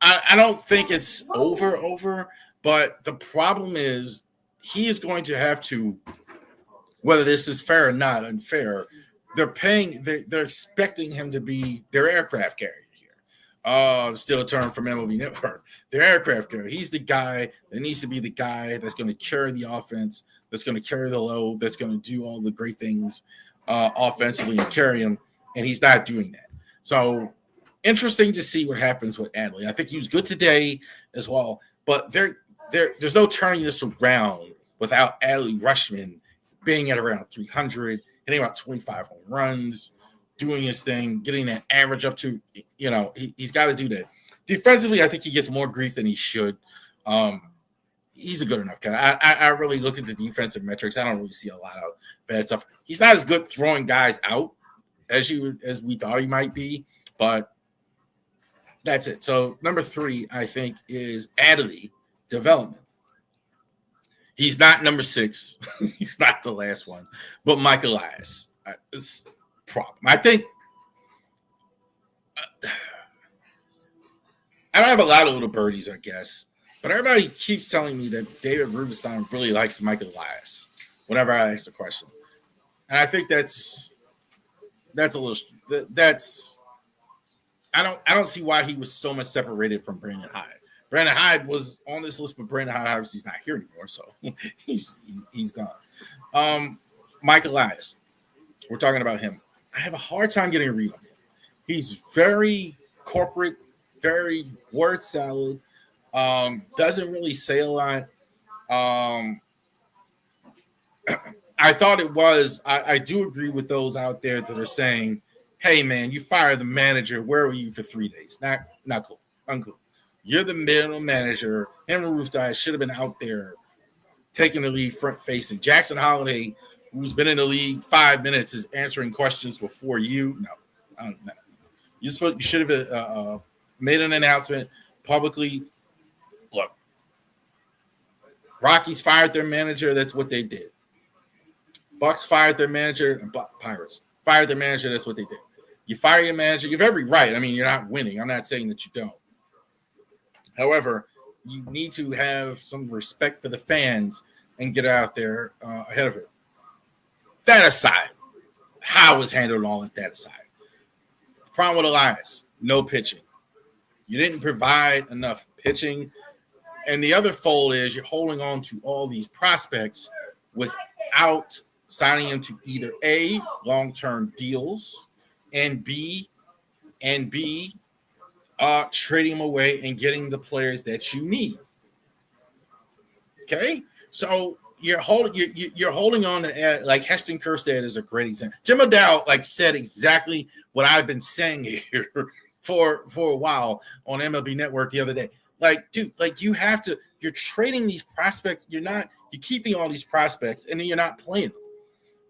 I don't think it's over, but the problem is he is going to have to, whether this is fair or not unfair, they're expecting him to be their aircraft carrier here. Still a term from MLB Network. Their aircraft carrier. He's the guy that needs to be the guy that's going to carry the offense, that's going to carry the load, that's going to do all the great things offensively and carry him, and he's not doing that. So interesting to see what happens with Adley. I think he was good today as well, but there's no turning this around without Adley Rutschman being at around 300, hitting about 25 home runs, doing his thing, getting that average up to, he's got to do that. Defensively, I think he gets more grief than he should. He's a good enough guy. I really look at the defensive metrics. I don't really see a lot of bad stuff. He's not as good throwing guys out as we thought he might be, but that's it. So number 3, I think, is Adley development. He's not number 6. He's not the last one, but Mike Elias. It's a problem. I think I don't have a lot of little birdies, I guess, but everybody keeps telling me that David Rubenstein really likes Mike Elias whenever I ask the question. And I think that's a little I don't see why he was so much separated from Brandon Hyde. Brandon Hyde was on this list, but Brandon Hyde obviously is not here anymore, so he's gone. Mike Elias, we're talking about him. I have a hard time getting a read on him. He's very corporate, very word salad. Doesn't really say a lot. Um, I thought it was. I do agree with those out there that are saying, "Hey, man, you fired the manager. Where were you for 3 days? Not cool. Uncool. You're the middle manager. Him and Roof Dice should have been out there taking the lead front facing. Jackson Holiday, who's been in the league 5 minutes, is answering questions before you. No. You should have made an announcement publicly. Look, Rockies fired their manager. That's what they did. Bucks fired their manager, and Pirates fired their manager. That's what they did. You fire your manager. You have every right. I mean, you're not winning. I'm not saying that you don't. However, you need to have some respect for the fans and get out there ahead of it. That aside, how was handled all of that aside? The problem with Elias, no pitching. You didn't provide enough pitching. And the other fold is you're holding on to all these prospects without signing them to either A, long-term deals, and B, trading them away and getting the players that you need. Okay, so you're holding on to like Heston Kjerstad is a great example. Jim O'Dowd said exactly what I've been saying here for a while on MLB Network the other day. Dude, you're trading these prospects. You're keeping all these prospects and then you're not playing them.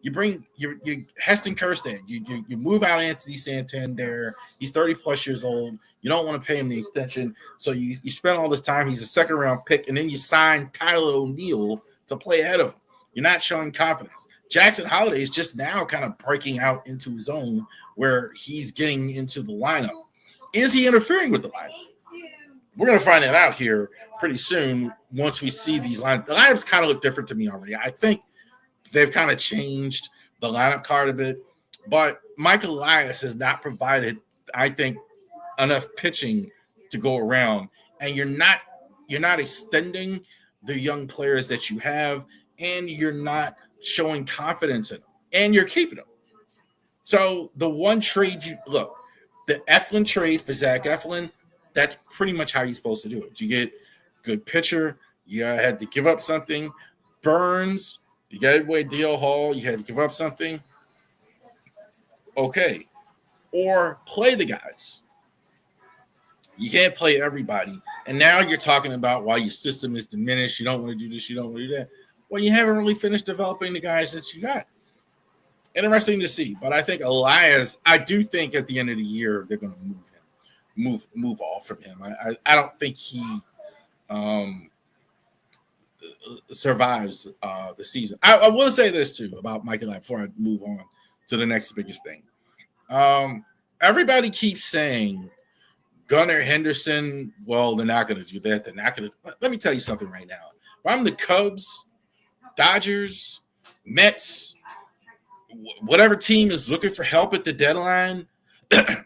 You bring your Heston Kjerstad. You move out Anthony Santander. He's 30 plus years old. You don't want to pay him the extension, so you spend all this time. He's a second round pick, and then you sign Tyler O'Neill to play ahead of him. You're not showing confidence. Jackson Holiday is just now kind of breaking out into his own, where he's getting into the lineup. Is he interfering with the lineup? We're going to find that out here pretty soon once we see these lineups. The lineups kind of look different to me already. I think they've kind of changed the lineup card a bit, but Mike Elias has not provided, I think, enough pitching to go around, and you're not extending the young players that you have, and you're not showing confidence in them, and you're keeping them. So the one trade the Eflin trade for Zach Eflin, that's pretty much how you're supposed to do it. You get good pitcher, you had to give up something. Burns, you got away DL Hall, you had to give up something. Okay. Or play the guys. You can't play everybody. And now you're talking about why your system is diminished. You don't want to do this, you don't want to do that. Well, you haven't really finished developing the guys that you got. Interesting to see. But I think Elias, I do think at the end of the year they're going to move off from him. I don't think he survives the season. I will say this too about Mike Elias before I move on to the next biggest thing. Everybody keeps saying Gunnar Henderson, well, they're not going to do that. They're not going to. Let me tell you something right now. If I'm the Cubs, Dodgers, Mets, whatever team is looking for help at the deadline, I'm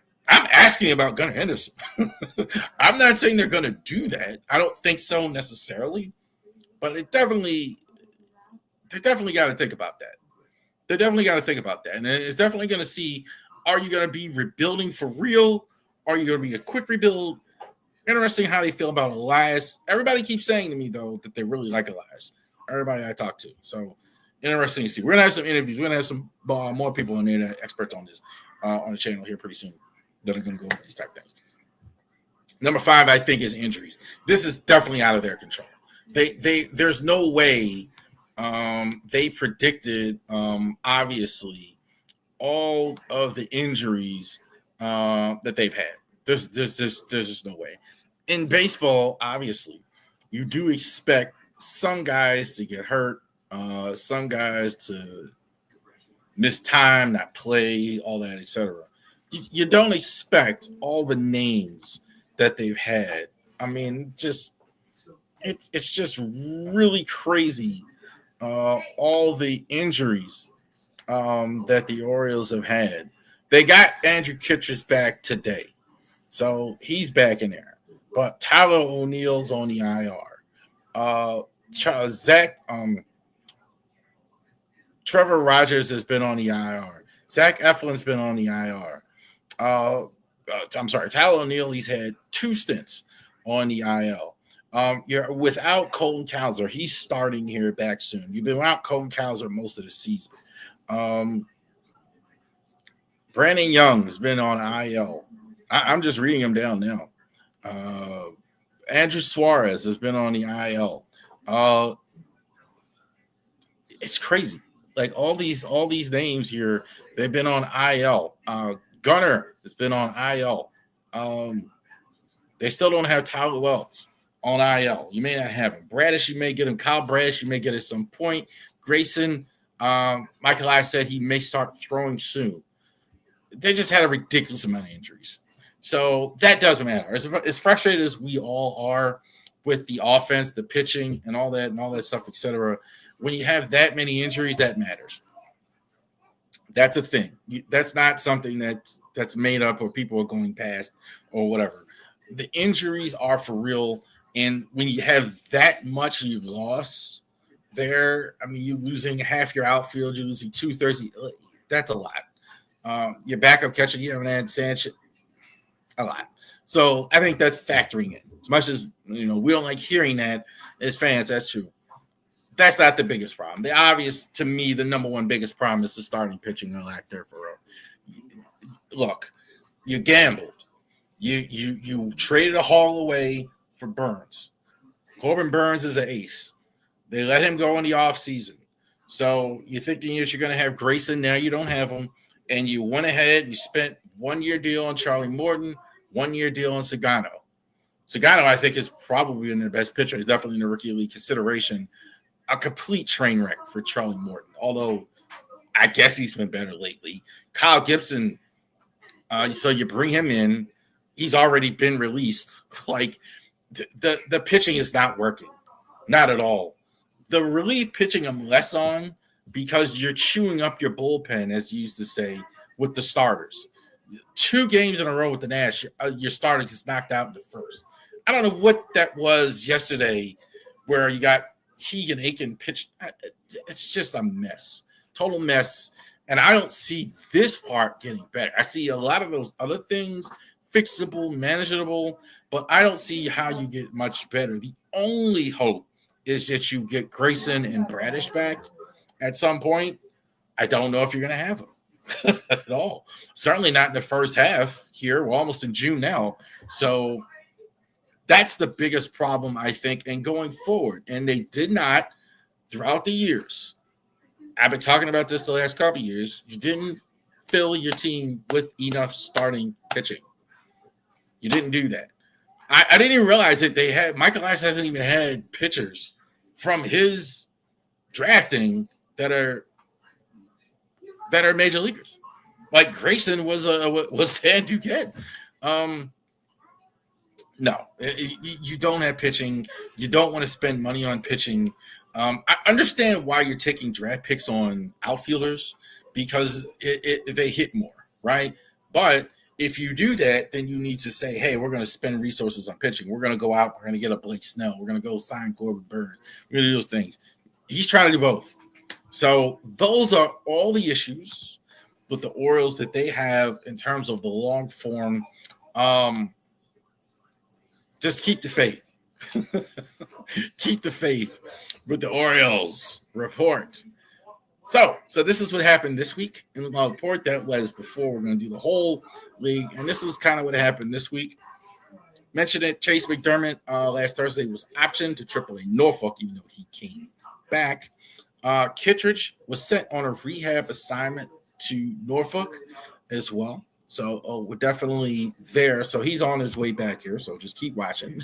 asking about Gunnar Henderson. I'm not saying they're going to do that. I don't think so necessarily, but they definitely got to think about that. They definitely got to think about that. And it's definitely going to see, are you going to be rebuilding for real? Are you going to be a quick rebuild? Interesting how they feel about Elias. Everybody keeps saying to me, though, that they really like Elias. Everybody I talk to. So interesting to see. We're going to have some interviews. We're going to have some more people on there, experts on this, on the channel here pretty soon that are going to go over these type of things. Number 5, I think, is injuries. This is definitely out of their control. There's no way they predicted, obviously, all of the injuries that they've had. There's just no way. In baseball, obviously, you do expect some guys to get hurt, some guys to miss time, not play, all that, etc. You don't expect all the names that they've had. I mean, it's just really crazy. All the injuries that the Orioles have had. They got Andrew Kittredge back today, so he's back in there. But Tyler O'Neill's on the IR. Trevor Rogers has been on the IR. Zach Eflin's been on the IR. I'm sorry, Tyler O'Neill, he's had 2 stints on the IL. You're without Colton Cowser. He's starting here back soon. You've been without Colton Cowser most of the season. Brandon Young has been on IL. I'm just reading him down now. Andrew Suarez has been on the IL. It's crazy. Like all these names here, they've been on IL. Gunner has been on IL. They still don't have Tyler Wells on IL. You may not have him. Bradish, you may get him. Kyle Bradish, you may get at some point. Grayson, Michael I said he may start throwing soon. They just had a ridiculous amount of injuries. So that doesn't matter. As frustrated as we all are with the offense, the pitching, and all that stuff, etc., when you have that many injuries, that matters. That's a thing. That's not something that's made up or people are going past or whatever. The injuries are for real. And when you have that much loss there, I mean, you're losing half your outfield, you're losing 2/3. That's a lot. Your backup catcher, you haven't had Sanchez, a lot. So I think that's factoring in. As much as we don't like hearing that as fans, that's true. That's not the biggest problem. The obvious, to me, the number one biggest problem is the starting pitching or lack thereof. Look, you gambled. You traded a haul away for Burns. Corbin Burns is an ace. They let him go in the offseason. So you're thinking you're going to have Grayson. Now you don't have him. And you went ahead and you spent 1-year deal on Charlie Morton, 1-year deal on Sagano. Sagano, I think, is probably in the best pitcher. He's definitely in the rookie league consideration. A complete train wreck for Charlie Morton, although I guess he's been better lately. Kyle Gibson, so you bring him in. He's already been released. Like, the pitching is not working. Not at all. The relief pitching I'm less on because you're chewing up your bullpen, as you used to say, with the starters. 2 games in a row with the Nash, your starter just knocked out in the first. I don't know what that was yesterday where you got Keegan Aiken pitched. It's just a mess. Total mess. And I don't see this part getting better. I see a lot of those other things fixable, manageable, but I don't see how you get much better. The only hope is that you get Grayson and Bradish back at some point. I don't know if you're going to have them at all. Certainly not in the first half here. We're almost in June now. So that's the biggest problem, I think, and going forward. And they did not, throughout the years, I've been talking about this the last couple of years, you didn't fill your team with enough starting pitching. You didn't do that. I didn't even realize that they had – Michael Ice hasn't even had pitchers from his drafting that are major leaguers. Like Grayson was Stan Duquette. No, you don't have pitching. You don't want to spend money on pitching. I understand why you're taking draft picks on outfielders because they hit more, right? But if you do that, then you need to say, hey, we're going to spend resources on pitching. We're going to go out. We're going to get a Blake Snell. We're going to go sign Corbin Burns. We're going to do those things. He's trying to do both. So those are all the issues with the Orioles that they have in terms of the long form. Just keep the faith. Keep the faith with the Orioles report. So this is what happened this week in the report. That was before. We're going to do the whole league. And this is kind of what happened this week. Mentioned it, Chase McDermott last Thursday was optioned to AAA Norfolk, even though he came back. Kittredge was sent on a rehab assignment to Norfolk as well. So we're definitely there. So he's on his way back here. So just keep watching.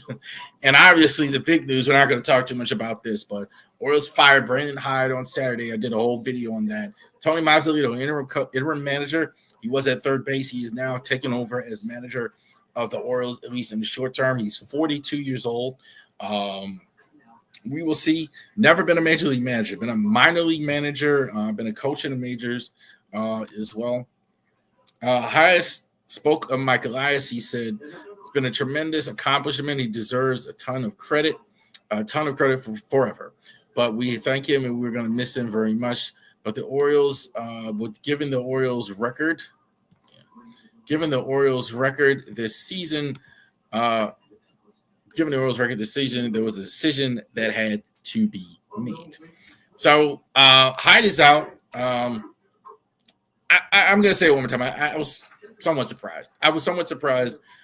And obviously the big news, we're not going to talk too much about this, but Orioles fired Brandon Hyde on Saturday. I did a whole video on that. Tony Mazzolito, interim manager. He was at third base. He is now taking over as manager of the Orioles, at least in the short term. He's 42 years old. We will see. Never been a major league manager. Been a minor league manager. Been a coach in the majors as well. Hayes spoke of Mike Elias. He said it's been a tremendous accomplishment. He deserves a ton of credit for forever. But we thank him, and we're going to miss him very much. But the Orioles, given the Orioles record this season, there was a decision that had to be made. So Hyde is out. I'm going to say it one more time. I was somewhat surprised.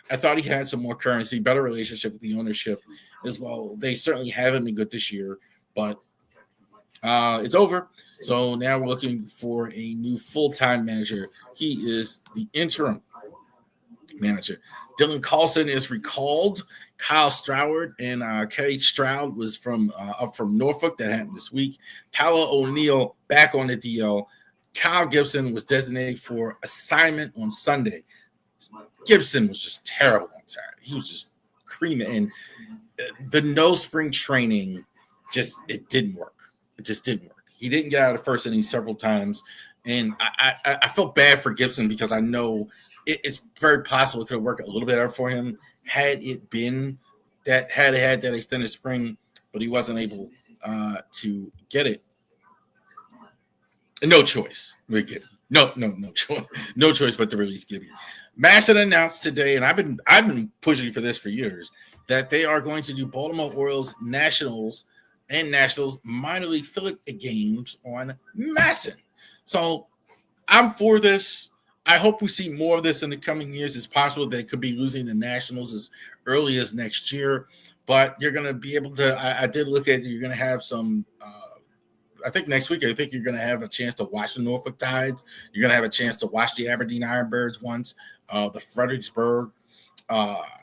I thought he had some more currency, better relationship with the ownership as well. They certainly haven't been good this year, but it's over. So now we're looking for a new full-time manager. He is the interim manager. Dylan Carlson is recalled. Kyle Stroud and Kerry Stroud was up from Norfolk. That happened this week. Tyler O'Neill back on the DL. Kyle Gibson was designated for assignment on Sunday. Gibson was just terrible on Saturday. He was just creaming. And the no spring training, it didn't work. It just didn't work. He didn't get out of the first inning several times. And I felt bad for Gibson because I know it's very possible it could have worked a little bit out for him had it been that had that extended spring, but he wasn't able to get it. No choice. We get it. No choice. No choice but to release Gibby. Masson announced today, and I've been pushing for this for years, that they are going to do Baltimore Orioles Nationals minor league affiliate games on Masson. So I'm for this. I hope we see more of this in the coming years. It's possible they could be losing the Nationals as early as next year, but you're going to be able to. I did look at. You're going to have some. I think next week, I think you're going to have a chance to watch the Norfolk Tides. You're going to have a chance to watch the Aberdeen Ironbirds once, the Fredericksburg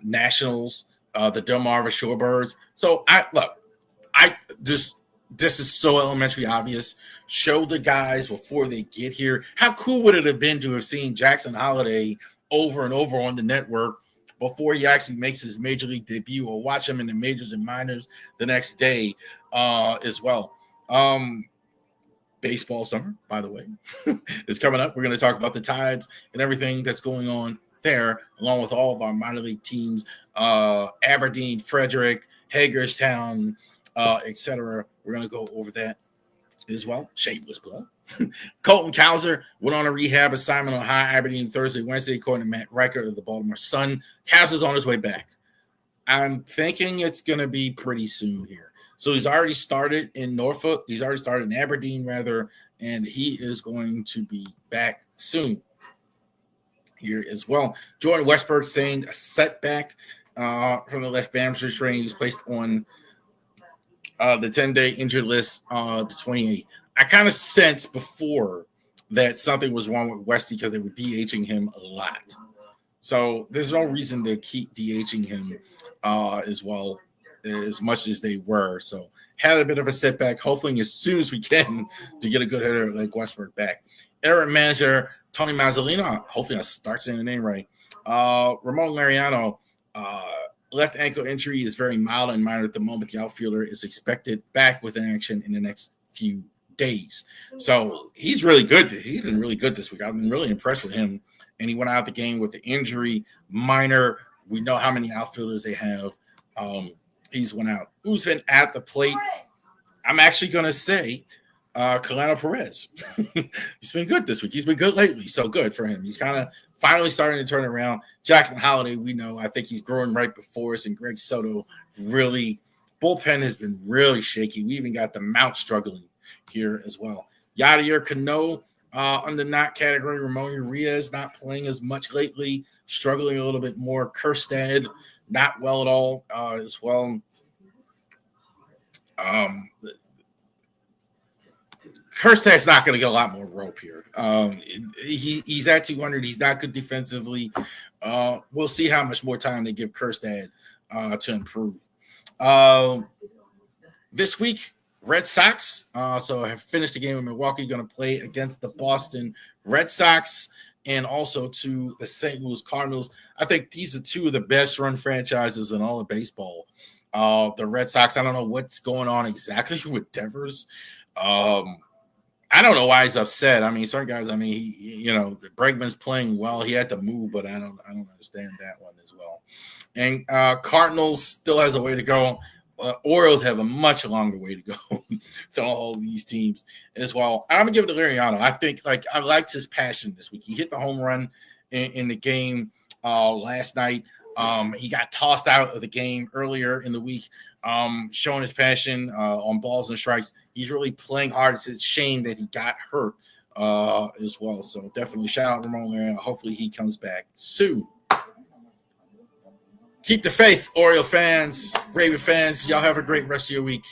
Nationals, the Delmarva Shorebirds. So this is so elementary obvious. Show the guys before they get here. How cool would it have been to have seen Jackson Holiday over and over on the network before he actually makes his major league debut, or watch him in the majors and minors the next day as well. Baseball summer, by the way, is coming up. We're going to talk about the Tides and everything that's going on there, along with all of our minor league teams, Aberdeen, Frederick, Hagerstown, etc. We're going to go over that as well. Shameless plug. Colton Cowser went on a rehab assignment on High Aberdeen Wednesday, according to Matt Reichert of the Baltimore Sun. Cowser's on his way back. I'm thinking it's going to be pretty soon here. So he's already started in Norfolk. He's already started in Aberdeen, rather, and he is going to be back soon here as well. Jordan Westberg saying a setback from the left hamstring strain. He was placed on the 10-day injured list, the 28th. I kind of sensed before that something was wrong with Westy because they were DHing him a lot. So there's no reason to keep DHing him as well, as much as they were. So had a bit of a setback, hopefully as soon as we can to get a good hitter like Westberg back. Interim manager Tony Mazzolino, hopefully I start saying the name right. Ramon Mariano, left ankle injury is very mild and minor at the moment. The outfielder is expected back with action in the next few days. So he's really good. He's been really good this week. I've been really impressed with him. And he went out the game with the injury, minor. We know how many outfielders they have. He's went out. Who's been at the plate? I'm actually going to say Colano Perez. He's been good this week. He's been good lately. So good for him. He's kind of finally starting to turn around. Jackson Holiday, we know. I think he's growing right before us. And Greg Soto, really, bullpen has been really shaky. We even got the Mount struggling here as well. Yadier Cano on the not category. Ramon Urias not playing as much lately, struggling a little bit more. Kerstad not well at all as well. Kerstad's not going to get a lot more rope here. He's at 200. He's not good defensively. We'll see how much more time they give Kerstad to improve. This week, Red Sox. So I have finished the game with Milwaukee, going to play against the Boston Red Sox and also to the St. Louis Cardinals. I think these are two of the best run franchises in all of baseball. The Red Sox, I don't know what's going on exactly with Devers. I don't know why he's upset. I mean, certain guys, the Bregman's playing well. He had to move, but I don't understand that one as well. And Cardinals still has a way to go. Orioles have a much longer way to go than all these teams as well. I'm gonna give it to Liriano. I think I liked his passion this week. He hit the home run in the game last night. He got tossed out of the game earlier in the week, showing his passion on balls and strikes. He's really playing hard. It's a shame that he got hurt as well. So definitely shout out Ramon Liriano. Hopefully he comes back soon. Keep the faith, Oriole fans, Raven fans. Y'all have a great rest of your week.